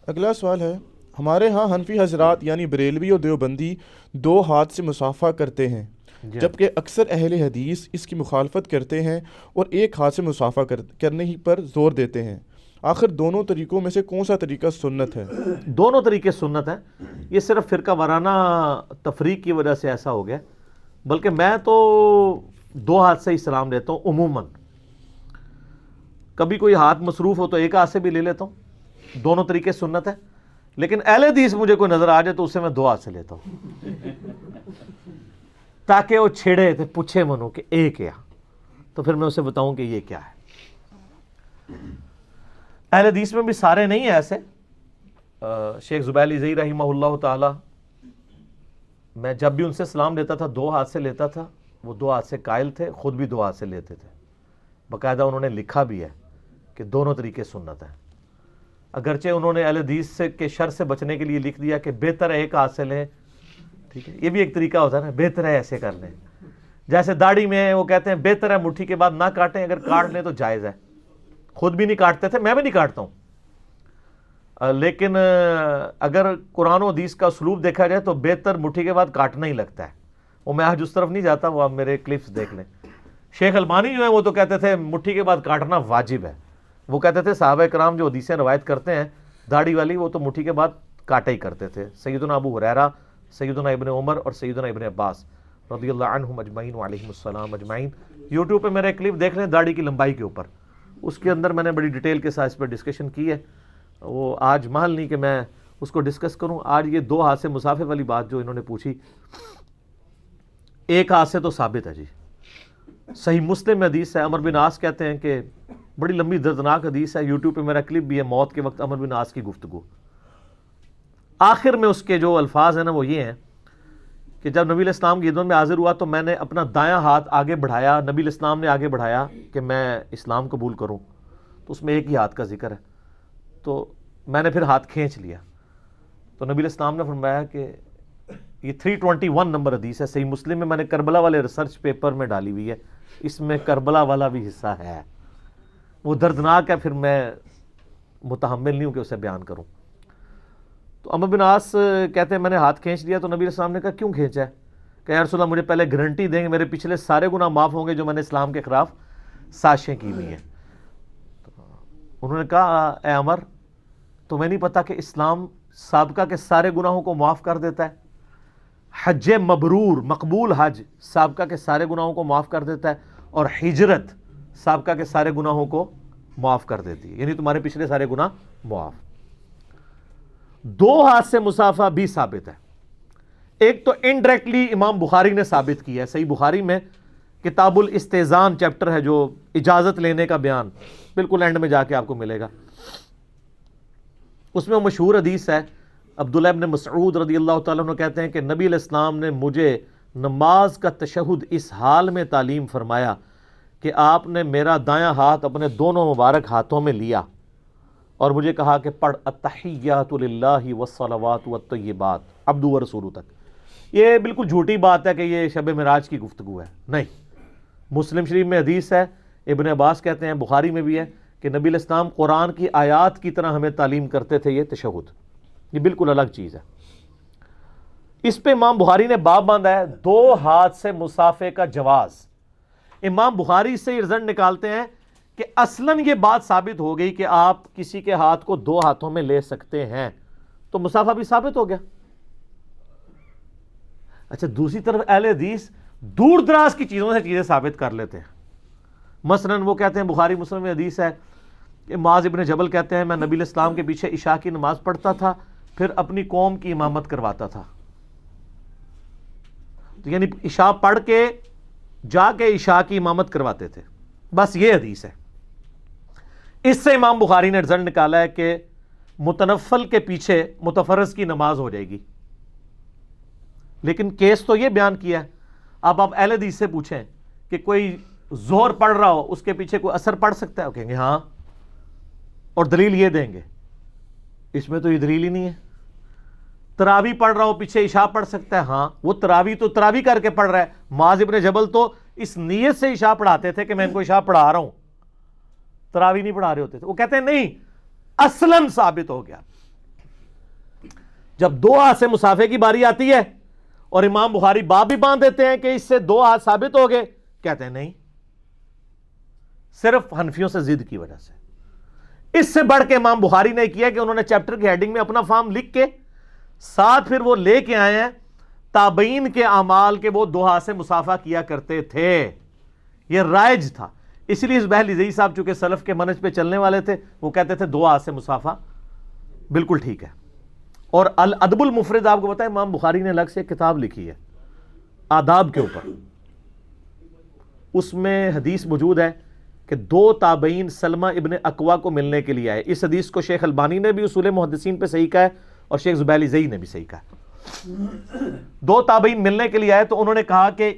اگلا سوال ہے، ہمارے ہاں حنفی حضرات یعنی بریلوی اور دیوبندی 2 ہاتھ سے مصافحہ کرتے ہیں، جی ہاں، جبکہ اکثر اہل حدیث اس کی مخالفت کرتے ہیں اور 1 ہاتھ سے مصافحہ کرنے ہی پر زور دیتے ہیں۔ آخر دونوں طریقوں میں سے کون سا طریقہ سنت ہے؟ دونوں طریقے سنت ہیں، یہ صرف فرقہ وارانہ تفریق کی وجہ سے ایسا ہو گیا، بلکہ میں تو 2 ہاتھ سے ہی سلام لیتا ہوں عموماً۔ کبھی کوئی ہاتھ مصروف ہو تو 1 ہاتھ سے بھی لے لیتا ہوں، دونوں طریقے سنت ہیں، لیکن اہل حدیث مجھے کوئی نظر آ جائے تو اسے میں 2 ہاتھ سے لیتا ہوں، تاکہ وہ چھیڑے تھے پوچھے منو کہ کیا، تو پھر میں اسے بتاؤں کہ یہ کیا ہے۔ اہل حدیث میں بھی سارے نہیں ہیں ایسے، شیخ زبیلی زئی رحمہ اللہ تعالی، میں جب بھی ان سے سلام لیتا تھا 2 ہاتھ سے لیتا تھا، وہ 2 ہاتھ سے قائل تھے، خود بھی 2 ہاتھ سے لیتے تھے، باقاعدہ انہوں نے لکھا بھی ہے کہ دونوں طریقے سنت ہیں، اگرچہ انہوں نے اہل حدیث کے شر سے بچنے کے لیے لکھ دیا کہ بہتر ہے 1 ہاتھ سے لیں، ٹھیک ہے، یہ بھی ایک طریقہ ہوتا ہے نا، بہتر ہے ایسے کر لیں، جیسے داڑھی میں وہ کہتے ہیں بہتر ہے مٹھی کے بعد نہ کاٹیں، اگر کاٹ لیں تو جائز ہے، خود بھی نہیں کاٹتے تھے، میں بھی نہیں کاٹتا ہوں، لیکن اگر قرآن و حدیث کا اسلوب دیکھا جائے تو بہتر مٹھی کے بعد کاٹنا ہی لگتا ہے، وہ میں آج اس طرف نہیں جاتا، وہ آپ میرے کلپس دیکھ لیں۔ شیخ البانی جو ہے وہ تو کہتے تھے مٹھی کے بعد کاٹنا واجب ہے، وہ کہتے تھے صحابہ کرام جو حدیثیں روایت کرتے ہیں داڑھی والی، وہ تو مٹھی کے بعد کاٹا ہی کرتے تھے، سیدنا ابو ہریرہ، سیدنا ابن عمر اور سیدنا ابن عباس رضی اللہ عنہم اجمعین وعلیہم السلام اجمعین۔ یوٹیوب پہ میرا ایک کلپ دیکھ لیں داڑھی کی لمبائی کے اوپر، اس کے اندر میں نے بڑی ڈیٹیل کے ساتھ اس پہ ڈسکشن کی ہے، وہ آج محل نہیں کہ میں اس کو ڈسکس کروں۔ آج یہ 2 ہاتھ سے مسافے والی بات جو انہوں نے پوچھی، 1 ہاتھ سے تو ثابت ہے جی، صحیح مسلم میں حدیث ہے، عمر بن عاص کہتے ہیں کہ بڑی لمبی دردناک حدیث ہے، یوٹیوب پہ میرا کلپ بھی ہے، موت کے وقت عمر بن عاص کی گفتگو، آخر میں اس کے جو الفاظ ہیں نا وہ یہ ہیں کہ جب نبی علیہ السلام کی خدمت میں حاضر ہوا تو میں نے اپنا دایاں ہاتھ آگے بڑھایا، نبی علیہ السلام نے آگے بڑھایا کہ میں اسلام قبول کروں، تو اس میں 1 ہی ہاتھ کا ذکر ہے، تو میں نے پھر ہاتھ کھینچ لیا، تو نبی علیہ السلام نے فرمایا کہ یہ 321 نمبر حدیث ہے، صحیح مسلم میں نے کربلا والے ریسرچ پیپر میں ڈالی ہوئی ہے، اس میں کربلا والا بھی حصہ ہے، وہ دردناک ہے، پھر میں متحمل نہیں ہوں کہ اسے بیان کروں۔ تو عمر بن عاص کہتے ہیں میں نے ہاتھ کھینچ لیا، تو نبی علیہ السلام نے کہا کیوں کھینچا ہے؟ کہ یا رسول اللہ مجھے پہلے گارنٹی دیں گے میرے پچھلے سارے گناہ معاف ہوں گے جو میں نے اسلام کے خلاف سازشیں کی ہوئی ہیں۔ انہوں نے کہا اے عمر تمہیں نہیں پتا کہ اسلام سابقہ کے سارے گناہوں کو معاف کر دیتا ہے؟ حج مبرور مقبول حج سابقہ کے سارے گناہوں کو معاف کر دیتا ہے، اور ہجرت سابقہ کے سارے گناہوں کو معاف کر دیتی ہے، یعنی تمہارے پچھلے سارے گناہ معاف۔ 2 ہاتھ سے مصافحہ بھی ثابت ہے، ایک تو انڈائریکٹلی امام بخاری نے ثابت کیا ہے، صحیح بخاری میں کتاب الاستئذان چیپٹر ہے جو اجازت لینے کا بیان، بالکل اینڈ میں جا کے آپ کو ملے گا، اس میں وہ مشہور حدیث ہے، عبداللہ ابن مسعود رضی اللہ تعالیٰ عنہ کہتے ہیں کہ نبی علیہ السلام نے مجھے نماز کا تشہد اس حال میں تعلیم فرمایا کہ آپ نے میرا دایاں ہاتھ اپنے دونوں مبارک ہاتھوں میں لیا اور مجھے کہا کہ پڑھ التحیات للہ والصلوات والطیبات عبدہ ورسولہ تک۔ یہ بالکل جھوٹی بات ہے کہ یہ شب معراج کی گفتگو ہے، نہیں، مسلم شریف میں حدیث ہے، ابن عباس کہتے ہیں، بخاری میں بھی ہے کہ نبی علیہ السلام قرآن کی آیات کی طرح ہمیں تعلیم کرتے تھے یہ تشہد، یہ بالکل الگ چیز ہے۔ اس پہ امام بخاری نے باب باندھا ہے 2 ہاتھ سے مصافحے کا جواز۔ امام بخاری سے یہ رزلٹ نکالتے ہیں کہ اصلاً یہ بات ثابت ہو گئی کہ آپ کسی کے ہاتھ کو 2 ہاتھوں میں لے سکتے ہیں، تو مصافحہ بھی ثابت ہو گیا۔ اچھا دوسری طرف اہل حدیث دور دراز کی چیزوں سے چیزیں ثابت کر لیتے ہیں، مثلاً وہ کہتے ہیں بخاری مسلم میں حدیث ہے کہ معاذ ابن جبل کہتے ہیں میں نبی علیہ السلام کے پیچھے عشاء کی نماز پڑھتا تھا پھر اپنی قوم کی امامت کرواتا تھا، تو یعنی عشاء پڑھ کے جا کے عشاء کی امامت کرواتے تھے، بس یہ حدیث ہے۔ اس سے امام بخاری نے رزلٹ نکالا ہے کہ متنفل کے پیچھے متفرض کی نماز ہو جائے گی، لیکن کیس تو یہ بیان کیا ہے۔ اب آپ اہل حدیث سے پوچھیں کہ کوئی ظہر پڑھ رہا ہو اس کے پیچھے کوئی اثر پڑھ سکتا ہے؟ وہ کہیں گے ہاں، اور دلیل یہ دیں گے، اس میں تو یہ دلیل ہی نہیں ہے۔ تراویح پڑھ رہا ہو پیچھے عشاء پڑھ سکتا ہے؟ ہاں، وہ تراویح تو تراویح کر کے پڑھ رہا ہے، معاذ ابن جبل تو اس نیت سے عشاء پڑھاتے تھے کہ میں ان کو عشاء پڑھا رہا ہوں، تراویح نہیں پڑھا رہے ہوتے تھے۔ وہ کہتے ہیں نہیں، اصلاً ثابت ہو گیا جب دو ہاتھ سے مسافے کی باری آتی ہے اور امام بخاری باب بھی باندھ دیتے ہیں کہ اس سے دو ہاتھ ثابت ہو گئے، کہتے ہیں نہیں، صرف حنفیوں سے ضد کی وجہ سے۔ اس سے بڑھ کے امام بخاری نے کیا کہ انہوں نے چیپٹر کی ہیڈنگ میں اپنا فارم لکھ کے ساتھ پھر وہ لے کے آئے ہیں تابعین کے اعمال کے وہ دو ہاتھ سے مسافہ کیا کرتے تھے، یہ رائج تھا۔ اس لیے اسبہل زئی صاحب چونکہ سلف کے منہج پہ چلنے والے تھے، وہ کہتے تھے دو ہاتھ سے مسافہ بالکل ٹھیک ہے۔ اور الادب المفرد آپ کو پتا ہے امام بخاری نے الگ سے ایک کتاب لکھی ہے آداب کے اوپر، اس میں حدیث موجود ہے کہ دو تابعین سلمہ ابن اکوا کو ملنے کے لیے آئے۔ اس حدیث کو شیخ البانی نے بھی اصول محدثین پہ صحیح کہا ہے اور شیخ زبیلی زئی نے بھی صحیح کہا ہے۔ دو تابعین ملنے کے لیے آئے تو انہوں نے کہا کہ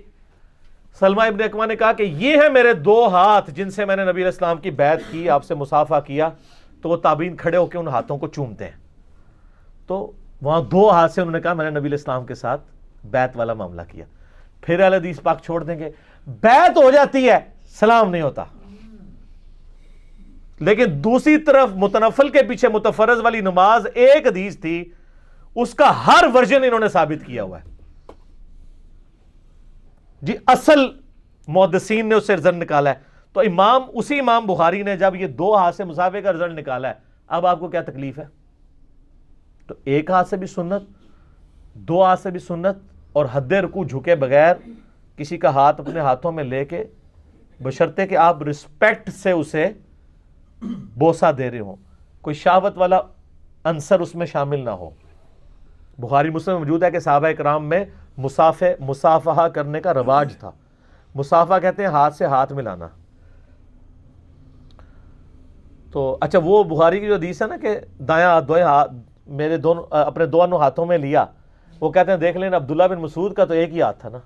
سلمہ ابن اکوا نے کہا کہ یہ ہیں میرے دو ہاتھ جن سے میں نے نبی علیہ السلام کی بیعت کی، آپ سے مسافہ کیا۔ تو وہ تابعین کھڑے ہو کے ان ہاتھوں کو چومتے ہیں، تو وہاں دو ہاتھ سے انہوں نے کہا میں نے نبی علیہ السلام کے ساتھ بیعت والا معاملہ کیا۔ پھر اہل حدیث پاک چھوڑ دیں گے، بیعت ہو جاتی ہے سلام نہیں ہوتا۔ لیکن دوسری طرف متنفل کے پیچھے متفرض والی نماز ایک حدیث تھی، اس کا ہر ورژن انہوں نے ثابت کیا ہوا ہے جی، اصل محدثین نے اس سے رزلٹ نکالا ہے۔ تو اسی امام بخاری نے جب یہ دو ہاتھ سے مسافے کا رزلٹ نکالا ہے، اب آپ کو کیا تکلیف ہے؟ تو ایک ہاتھ سے بھی سنت، دو ہاتھ سے بھی سنت، اور حد رکوع جھکے بغیر کسی کا ہاتھ اپنے ہاتھوں میں لے کے، بشرطے کہ آپ رسپیکٹ سے اسے بوسہ دے رہے ہوں، کوئی شہوت والا عنصر اس میں شامل نہ ہو۔ بخاری مسلم میں موجود ہے کہ صحابہ کرام میں مصافحہ کرنے کا رواج تھا۔ مصافحہ کہتے ہیں ہاتھ سے ہاتھ ملانا۔ تو اچھا وہ بخاری کی جو حدیث ہے نا کہ دایاں ہاتھ میرے اپنے دونوں ہاتھوں میں لیا، وہ کہتے ہیں دیکھ لینا عبداللہ بن مسعود کا تو ایک ہی ہاتھ تھا نا۔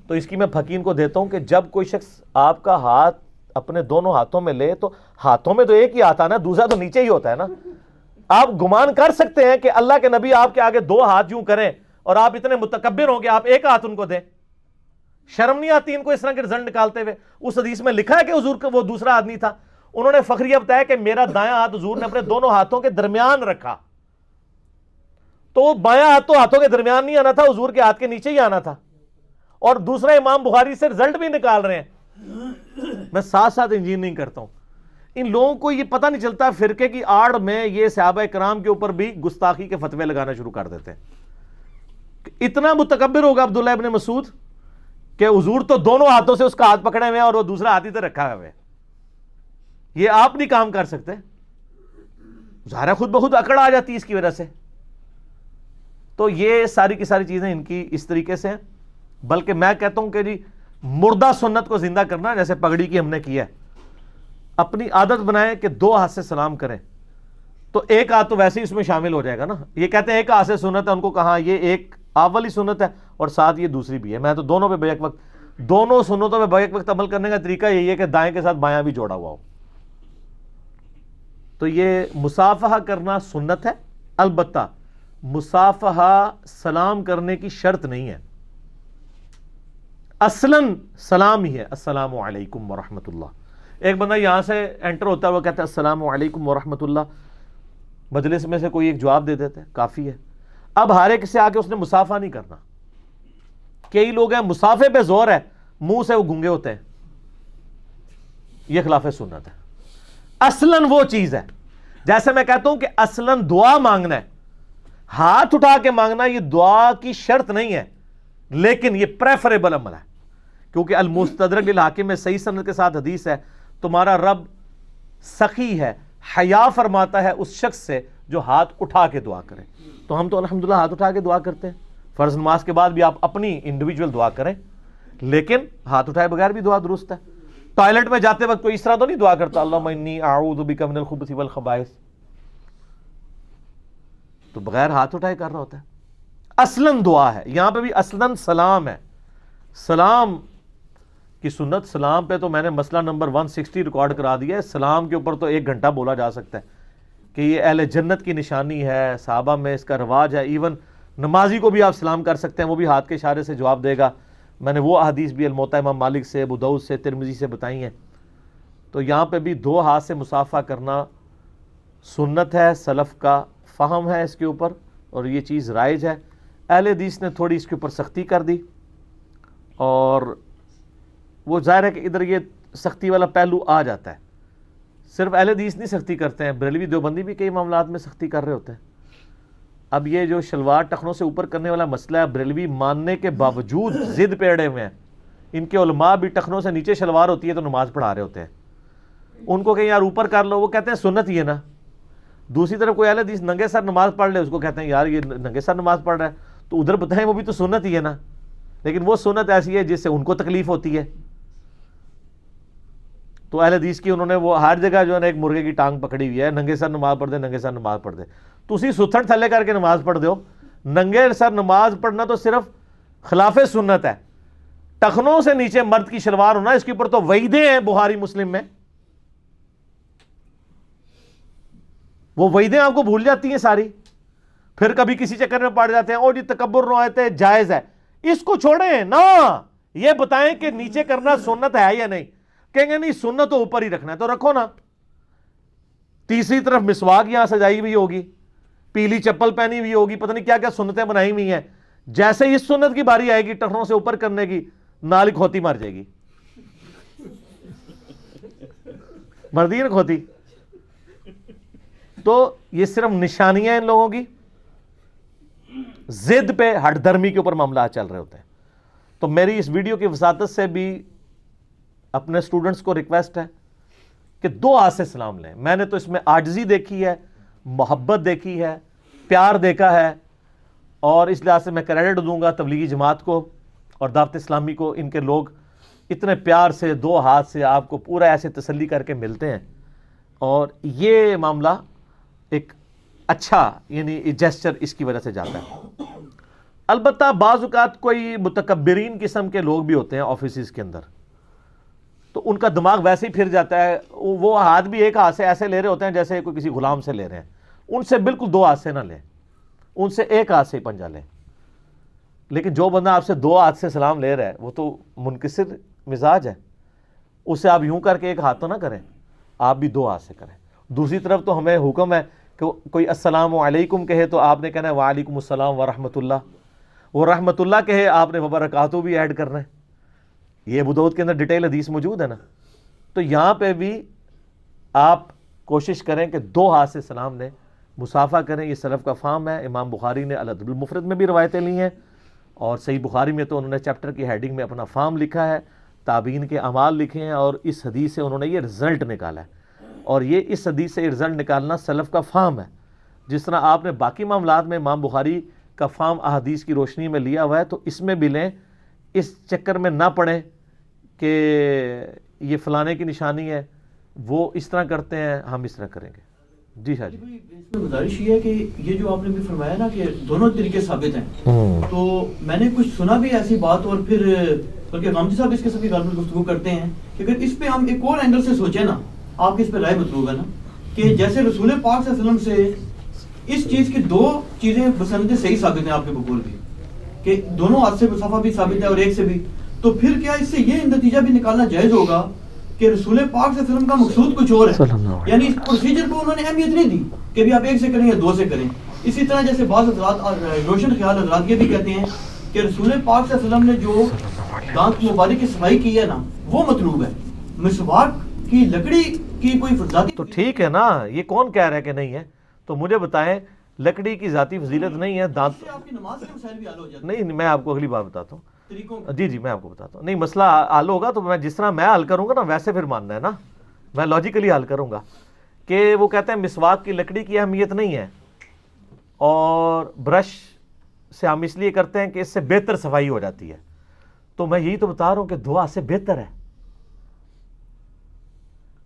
تو اس کی میں حکیم کو دیتا ہوں کہ جب کوئی شخص آپ کا ہاتھ اپنے دونوں ہاتھوں میں لے تو ہاتھوں میں تو ایک ہی ہاتھ ہے نا، دوسرا تو نیچے ہی ہوتا ہے نا۔ آپ گمان کر سکتے ہیں کہ اللہ کے نبی آپ کے آگے دو ہاتھ یوں کریں اور آپ اتنے متکبر ہوں کہ آپ ایک ہاتھ ان کو دیں؟ شرم نہیں آتی ان کو اس طرح کے رزلٹ نکالتے ہوئے؟ اس حدیث میں لکھا ہے کہ حضور کا وہ دوسرا آدمی تھا، انہوں نے فخریہ بتایا کہ میرا دایاں ہاتھ حضور نے اپنے دونوں ہاتھوں کے درمیان رکھا، تو وہ بایاں ہاتھ تو ہاتھوں کے درمیان نہیں آنا تھا، حضور کے ہاتھ کے نیچے ہی آنا تھا۔ اور دوسرا امام بخاری سے رزلٹ بھی نکال رہے ہیں۔ میں ساتھ ساتھ انجینئرنگ کرتا ہوں، ان لوگوں کو یہ پتہ نہیں چلتا فرقے کی آڑ میں یہ صحابہ کرام کے اوپر بھی گستاخی کے فتوے لگانا شروع کر دیتے ہیں۔ اتنا متکبر ہوگا عبداللہ ابن مسعود کہ حضور تو دونوں ہاتھوں سے اس کا ہاتھ پکڑے ہوئے ہیں اور وہ دوسرا ہاتھ ہی تو رکھا ہوا ہے، یہ آپ نہیں کام کر سکتے؟ ظاہر ہے خود بخود اکڑ آ جاتی ہے اس کی وجہ سے۔ تو یہ ساری کی ساری چیزیں ان کی اس طریقے سے ہیں۔ بلکہ میں کہتا ہوں کہ جی مردہ سنت کو زندہ کرنا، جیسے پگڑی کی ہم نے کیا ہے، اپنی عادت بنائیں کہ دو ہاتھ سے سلام کریں، تو ایک ہاتھ تو ویسے ہی اس میں شامل ہو جائے گا نا۔ یہ کہتے ہیں ایک ہاتھ سے سنت ہے، ان کو کہاں یہ ایک اول ہی سنت ہے اور ساتھ یہ دوسری بھی ہے۔ میں تو دونوں پہ بیک وقت، دونوں سنتوں پہ بیک وقت عمل کرنے کا طریقہ یہی ہے کہ دائیں کے ساتھ بایاں بھی جوڑا ہوا ہو۔ تو یہ مصافحہ کرنا سنت ہے، البتہ مصافحہ سلام کرنے کی شرط نہیں ہے، اصلاً سلام ہی ہے السلام علیکم ورحمۃ اللہ۔ ایک بندہ یہاں سے انٹر ہوتا ہے، وہ کہتا ہے السلام علیکم ورحمۃ اللہ، مجلس میں سے کوئی ایک جواب دے دیتا ہے، کافی ہے۔ اب ہر ایک سے آ کے اس نے مصافحہ نہیں کرنا۔ کئی لوگ ہیں مصافحے پہ زور ہے، منہ سے وہ گونگے ہوتے ہیں، یہ خلاف سنت ہے۔ اصلاً وہ چیز ہے، جیسے میں کہتا ہوں کہ اصلاً دعا مانگنا ہے، ہاتھ اٹھا کے مانگنا یہ دعا کی شرط نہیں ہے، لیکن یہ پریفریبل عمل ہے، کیونکہ المستدرک للحاکم میں صحیح سند کے ساتھ حدیث ہے، تمہارا رب سخی ہے، حیا فرماتا ہے اس شخص سے جو ہاتھ اٹھا کے دعا کرے۔ تو ہم تو الحمدللہ ہاتھ اٹھا کے دعا کرتے ہیں، فرض نماز کے بعد بھی آپ اپنی انڈیویجول دعا کریں، لیکن ہاتھ اٹھائے بغیر بھی دعا درست ہے۔ ٹوائلٹ میں جاتے وقت کوئی اس طرح تو نہیں دعا کرتا اللہم انی اعوذ بک من الخبث والخبائث، تو بغیر ہاتھ اٹھائے کر رہا ہوتا ہے۔ اصلاً دعا ہے، یہاں پہ بھی اصلاً سلام ہے۔ سلام کی سنت، سلام پہ تو میں نے مسئلہ نمبر 160 ریکارڈ کرا دیا ہے، سلام کے اوپر تو 1 گھنٹہ بولا جا سکتا ہے کہ یہ اہل جنت کی نشانی ہے، صحابہ میں اس کا رواج ہے، ایون نمازی کو بھی آپ سلام کر سکتے ہیں، وہ بھی ہاتھ کے اشارے سے جواب دے گا۔ میں نے وہ احادیث بھی الموطا امام مالک سے، ابو داؤد سے، ترمذی سے بتائی ہیں۔ تو یہاں پہ بھی دو ہاتھ سے مصافحہ کرنا سنت ہے، سلف کا فہم ہے اس کے اوپر، اور یہ چیز رائج ہے. اہل حدیث نے تھوڑی اس کے اوپر سختی کر دی, اور وہ ظاہر ہے کہ ادھر یہ سختی والا پہلو آ جاتا ہے. صرف اہل حدیث نہیں سختی کرتے ہیں, بریلوی دیوبندی بھی کئی معاملات میں سختی کر رہے ہوتے ہیں. اب یہ جو شلوار ٹخنوں سے اوپر کرنے والا مسئلہ ہے, بریلوی ماننے کے باوجود ضد پہ اڑے ہوئے ہیں. ان کے علماء بھی ٹخنوں سے نیچے شلوار ہوتی ہے تو نماز پڑھا رہے ہوتے ہیں. ان کو کہیں یار اوپر کر لو, وہ کہتے ہیں سنت ہی ہے نا. دوسری طرف کوئی اہل حدیث ننگے سر نماز پڑھ لے, اس کو کہتے ہیں یار یہ ننگے سر نماز پڑھ رہا ہے, تو ادھر بتائیں وہ بھی تو سنت ہی ہے نا. لیکن وہ سنت ایسی ہے جس سے ان کو تکلیف ہوتی ہے. تو اہل حدیث کی انہوں نے وہ ہر جگہ جو ہے نا ایک مرغے کی ٹانگ پکڑی ہوئی ہے, ننگے سر نماز پڑھ دے, ننگے سر نماز پڑھ دے. تو اسی ستھڑ تھلے کر کے نماز پڑھ دو. ننگے سر نماز پڑھنا تو صرف خلاف سنت ہے. ٹخنوں سے نیچے مرد کی شلوار ہونا, اس کے اوپر تو وعیدیں ہیں بخاری مسلم میں. وہ وعیدیں آپ کو بھول جاتی ہیں ساری, پھر کبھی کسی چکر میں پڑ جاتے ہیں او جی تکبر روایتیں جائز ہے. اس کو چھوڑیں نا, یہ بتائیں کہ نیچے کرنا سنت ہے یا نہیں. کہیں گے نہیں سنت تو اوپر ہی رکھنا ہے, تو رکھو نا. تیسری طرف مسواک یہاں سجائی ہوئی ہوگی, پیلی چپل پہنی ہوئی ہوگی, پتہ نہیں کیا کیا سنتیں بنائی ہوئی ہیں. جیسے اس سنت کی باری آئے گی ٹخنوں سے اوپر کرنے کی, نال کھوتی مر جائے گی. مردی نا کھوتی. تو یہ صرف نشانیاں ان لوگوں کی, ضد پہ ہٹ دھرمی کے اوپر معاملات چل رہے ہوتے ہیں. تو میری اس ویڈیو کی وساطت سے بھی اپنے سٹوڈنٹس کو ریکویسٹ ہے کہ 2 ہاتھ سے سلام لیں. میں نے تو اس میں عاجزی دیکھی ہے, محبت دیکھی ہے, پیار دیکھا ہے, اور اس لحاظ سے میں کریڈٹ دوں گا تبلیغی جماعت کو اور دعوت اسلامی کو. ان کے لوگ اتنے پیار سے 2 ہاتھ سے آپ کو پورا ایسے تسلی کر کے ملتے ہیں, اور یہ معاملہ ایک اچھا یعنی جیسچر اس کی وجہ سے جاتا ہے. البتہ بعض اوقات کوئی متکبرین قسم کے لوگ بھی ہوتے ہیں آفیسز کے اندر, تو ان کا دماغ ویسے ہی پھر جاتا ہے. وہ ہاتھ بھی ایک ہاتھ سے ایسے لے رہے ہوتے ہیں جیسے کوئی کسی غلام سے لے رہے ہیں. ان سے بالکل 2 ہاتھ سے نہ لیں, ان سے 1 ہاتھ سے ہی پنجہ لیں. لیکن جو بندہ آپ سے 2 ہاتھ سے سلام لے رہا ہے وہ تو منکسر مزاج ہے, اسے آپ یوں کر کے 1 ہاتھ تو نہ کریں, آپ بھی 2 ہاتھ سے کریں. دوسری طرف تو ہمیں حکم ہے کہ کوئی السلام علیکم کہے تو آپ نے کہنا ہے وعلیکم السلام ورحمۃ اللہ. وہ رحمۃ اللہ کہے آپ نے وبرکاتہ بھی ایڈ کرنا ہے. یہ ابو داؤد کے اندر ڈیٹیل حدیث موجود ہے نا. تو یہاں پہ بھی آپ کوشش کریں کہ 2 ہاتھ سے سلام لیں, مصافحہ کریں. یہ سلف کا فہم ہے. امام بخاری نے الادب المفرد میں بھی روایتیں لی ہیں, اور صحیح بخاری میں تو انہوں نے چیپٹر کی ہیڈنگ میں اپنا فہم لکھا ہے, تابعین کے اعمال لکھے ہیں, اور اس حدیث سے انہوں نے یہ رزلٹ نکالا ہے. اور یہ اس حدیث سے یہ رزلٹ نکالنا سلف کا فہم ہے. جس طرح آپ نے باقی معاملات میں امام بخاری کا فہم احادیث کی روشنی میں لیا ہوا ہے, تو اس میں بھی لیں. اس چکر میں نہ پڑیں کہ یہ فلانے کی نشانی ہے, وہ اس طرح کرتے ہیں ہم اس طرح کریں گے. جی شاہ جی. اس میں گزارش یہ ہے کہ یہ جو آپ نے بھی فرمایا نا کہ دونوں طریقے ثابت ہیں, تو میں نے کچھ سنا بھی ایسی بات, اور پھر بلکہ غامدی صاحب اس کے ساتھ غالباً گفتگو کرتے ہیں کہ اگر اس پہ ہم ایک اور اینگل سے سوچیں نا, آپ کی اس پہ رائے مطلوب ہے نا, کہ جیسے رسول پاک صلی اللہ علیہ وسلم سے اس چیز کی 2 چیزیں بسندیں صحیح ثابت ہیں آپ کے بقول بھی, کہ دونوں ہاتھ سے مسافہ بھی ثابت ہے اور 1 سے بھی, تو پھر کیا اس سے یہ نتیجہ بھی نکالنا جائز ہوگا کہ رسول پاک صلی اللہ علیہ وسلم کا مقصود کچھ اور ہے, یعنی اس پروسیجر کو انہوں نے اہمیت نہیں دی کہ بھی آپ 1 سے کریں یا 2 سے کریں. اسی طرح جیسے بعض حضرات روشن خیال حضرات یہ بھی کہتے ہیں کہ رسول پاک صلی اللہ علیہ وسلم نے جو دانت مبارک کی صفائی کی ہے نا وہ مطلوب ہے, مسواک کی لکڑی کی کوئی ذاتی. تو ٹھیک ہے نا, یہ کون کہہ رہا ہے کہ نہیں ہے؟ تو مجھے بتائیں, لکڑی کی ذاتی فضیلت نہیں ہے, دانت آپ کی نماز کے مسائل بھی حل ہو جاتے ہیں. نہیں, میں آپ کو اگلی بار بتاتا ہوں. طریقوں جی میں آپ کو بتاتا ہوں. نہیں, مسئلہ حل ہوگا تو میں جس طرح میں حل کروں گا نا ویسے پھر ماننا ہے نا, میں لاجیکلی حل کروں گا. کہ وہ کہتے ہیں مسواک کی لکڑی کی اہمیت نہیں ہے, اور برش سے ہم اس لیے کرتے ہیں کہ اس سے بہتر صفائی ہو جاتی ہے. تو میں یہی تو بتا رہا ہوں کہ 2 ہاتھ سے بہتر ہے.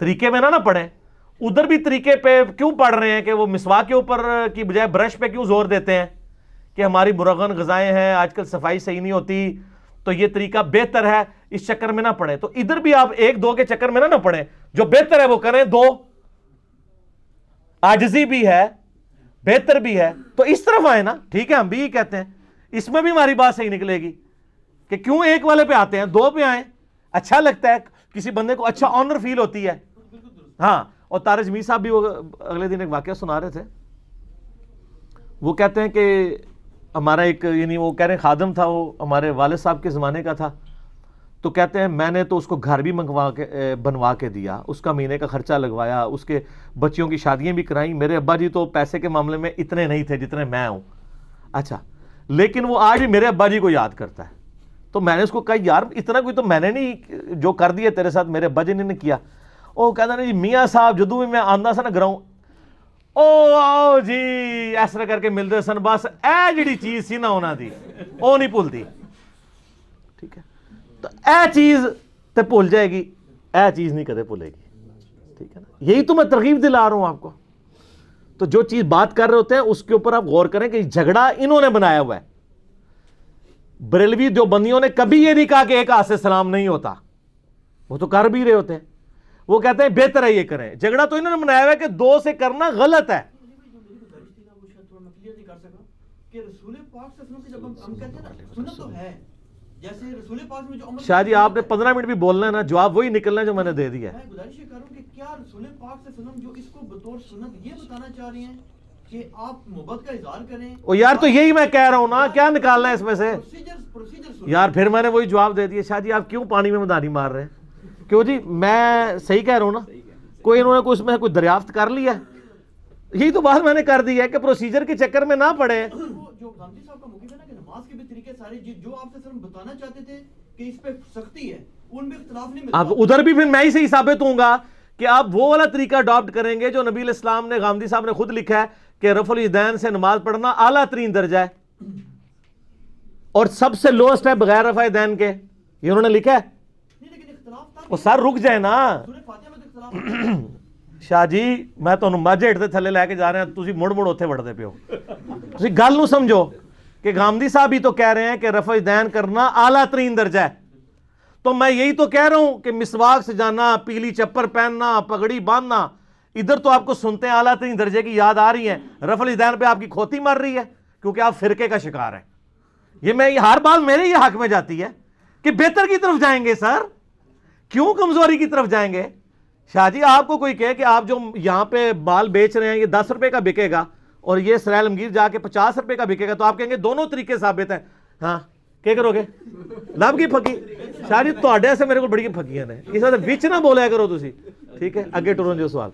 طریقے میں نہ پڑھیں, ادھر بھی طریقے پہ کیوں پڑھ رہے ہیں کہ وہ مسواک کے اوپر کی بجائے برش پہ کیوں زور دیتے ہیں کہ ہماری مرغن غذائیں ہیں, آج کل صفائی صحیح نہیں ہوتی, تو یہ طریقہ بہتر ہے, اس چکر میں نہ پڑھیں. تو ادھر بھی آپ 1-2 کے چکر میں نہ پڑھیں, جو بہتر ہے وہ کریں. 2 عاجزی بھی ہے, بہتر بھی ہے, تو اس طرف آئے نا. ٹھیک ہے, ہم بھی یہ کہتے ہیں, اس میں بھی ہماری بات صحیح نکلے گی کہ کیوں 1 والے پہ آتے ہیں, 2 پہ آئیں. اچھا لگتا ہے, کسی بندے کو اچھا آنر فیل ہوتی ہے. ہاں, اور تارج میر صاحب بھی اگلے دن ایک واقعہ سنا رہے تھے. وہ کہتے ہیں کہ ہمارا ایک یعنی وہ کہہ رہے ہیں خادم تھا، وہ ہمارے والد صاحب کے زمانے کا تھا، تو کہتے ہیں میں نے تو اس کو گھر بھی بنوا کے دیا، اس کا مہینے کا خرچہ لگوایا، اس کے بچیوں کی شادیاں بھی کرائیں، میرے ابا جی تو پیسے کے معاملے میں اتنے نہیں تھے جتنے میں ہوں. اچھا، لیکن وہ آج بھی میرے ابا جی کو یاد کرتا ہے. تو میں نے اس کو کہا یار اتنا کوئی تو میں نے نہیں جو کر دیا تیرے ساتھ میرے ابا جی نے کیا. وہ کہتا نا جی میاں صاحب جدوں بھی میں آندا سا نا گراؤں او جی اس طرح کر کے ملتے سن، بس اے جڑی چیز سی نا انہاں دی او نہیں بھولتی. ٹھیک ہے، تو اے چیز تے بھول جائے گی، اے چیز نہیں کدے بھولے گی. ٹھیک ہے نا، یہی تو میں ترغیب دلا رہا ہوں آپ کو. تو جو چیز بات کر رہے ہوتے ہیں اس کے اوپر آپ غور کریں کہ جھگڑا انہوں نے بنایا ہوا ہے. بریلوی دیوبندیوں نے کبھی یہ نہیں کہا کہ ایک ہاتھ سے سلام نہیں ہوتا، وہ تو کر بھی رہے ہوتے ہیں. وہ کہتے ہیں بہتر ہے یہ کریں. جھگڑا تو انہوں نے بنایا ہوا ہے کہ دو سے کرنا غلط ہے. شاہ جی آپ نے 15 منٹ بھی بولنا ہے نا، جواب وہی نکلنا ہے جو میں نے دے دیا ہے. میں گزارش یہ کروں کہ کیا رسول پاک صلی اللہ علیہ وسلم جو اس کو بطور سنت یہ بتانا چاہ رہے ہیں کہ آپ محبت کا اظہار کریں؟ او یار تو یہی میں کہہ رہا ہوں نا، کیا نکالنا ہے اس میں سے پروسیجر یار؟ پھر میں نے وہی جواب دے دیا. شاہ جی آپ کیوں پانی میں مدانی مار رہے ہیں؟ کیوں جی میں صحیح کہہ رہا ہوں نا؟ کوئی انہوں نے کوئی اس میں کوئی دریافت کر لیا ہے؟ یہی تو بات میں نے کر دی ہے کہ پروسیجر کے چکر میں نہ پڑے. جو غامدی صاحب کا موقف ہے نا کہ نماز کے بھی طریقے سارے جو آپ سے بتانا چاہتے تھے کہ اس پہ سختی ہے، ان میں اختلاف نہیں ملتا. اب ادھر بھی پھر میں ہی صحیح ثابت ہوں گا کہ آپ وہ والا طریقہ اڈاپٹ کریں گے جو نبی علیہ السلام نے، غامدی صاحب نے خود لکھا ہے کہ رفع الیدین سے نماز پڑھنا اعلیٰ ترین درجہ ہے اور سب سے لوسٹ ہے بغیر رفع یدین کے. یہ انہوں نے لکھا ہے. لیکن اختلاف تھا وہ سر رک جائے نا سورہ فاتحہ میں تو اختلاف شاہ جی. میں تمہیں مجھ ہیٹ دے تھلے لے کے جا رہے ہیں، تسی مڑ مڑ اتنے وڑتے پے ہو. تسی گل نو سمجھو کہ غامدی صاحب ہی تو کہہ رہے ہیں کہ رفع یدین کرنا اعلیٰ ترین درجہ ہے. تو میں یہی تو کہہ رہا ہوں کہ مسواک سے جانا، پیلی چپر پہننا، پگڑی باندھنا، ادھر تو آپ کو سنتے ہیں اعلیٰ ترین درجے کی یاد آ رہی ہے، رفع الیدین پہ آپ کی کھوتی مر رہی ہے کیونکہ آپ فرقے کا شکار ہیں. یہ ہر بات میرے یہ حق میں جاتی ہے کہ بہتر کی طرف جائیں گے. سر کیوں کمزوری کی طرف جائیں گے؟ شاہ جی آپ کو کوئی کہے کہ آپ جو یہاں پہ مال بیچ رہے ہیں یہ 10 روپے کا بکے گا اور یہ سرائے عالمگیر جا کے 50 روپے کا بکے گا، تو آپ کہیں گے دونوں طریقے ثابت ہیں. ہاں کیا کرو گے؟ لب کی پھکی. شاہ جی تواڈے سے میرے کو بڑی پھکیاں نے، اس وقت وچ نہ بولیا کرو تسی. ٹھیک ہے، اگے ٹرو جو سوال.